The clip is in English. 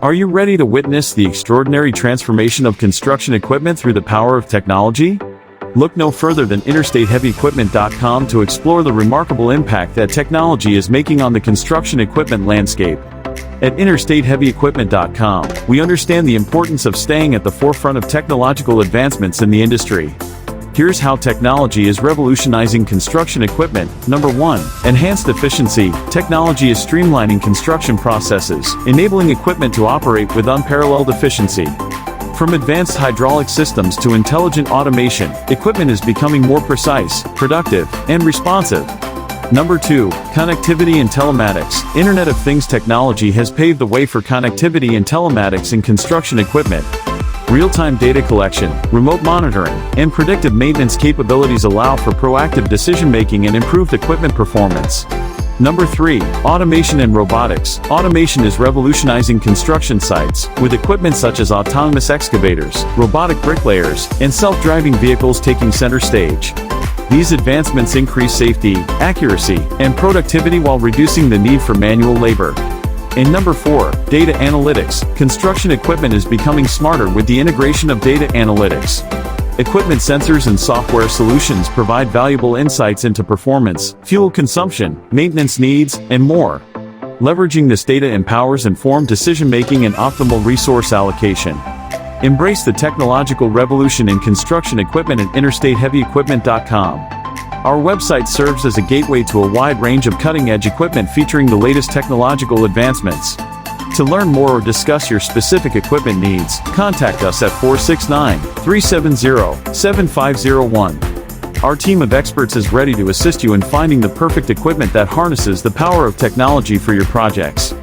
Are you ready to witness the extraordinary transformation of construction equipment through the power of technology? Look no further than interstateheavyequipment.com to explore the remarkable impact that technology is making on the construction equipment landscape. At interstateheavyequipment.com, we understand the importance of staying at the forefront of technological advancements in the industry. Here's how technology is revolutionizing construction equipment. Number 1. Enhanced efficiency. Technology is streamlining construction processes, enabling equipment to operate with unparalleled efficiency. From advanced hydraulic systems to intelligent automation, equipment is becoming more precise, productive, and responsive. Number 2. Connectivity and telematics. Internet of Things technology has paved the way for connectivity and telematics in construction equipment. Real-time data collection, remote monitoring, and predictive maintenance capabilities allow for proactive decision-making and improved equipment performance. Number 3. Automation and robotics. Automation is revolutionizing construction sites, with equipment such as autonomous excavators, robotic bricklayers, and self-driving vehicles taking center stage. These advancements increase safety, accuracy, and productivity while reducing the need for manual labor. And number 4. Data analytics. Construction equipment is becoming smarter with the integration of data analytics. Equipment sensors and software solutions provide valuable insights into performance, fuel consumption, maintenance needs, and more. Leveraging this data empowers informed decision-making and optimal resource allocation. Embrace the technological revolution in construction equipment at interstateheavyequipment.com. Our website serves as a gateway to a wide range of cutting-edge equipment featuring the latest technological advancements. To learn more or discuss your specific equipment needs, contact us at 469-370-7501. Our team of experts is ready to assist you in finding the perfect equipment that harnesses the power of technology for your projects.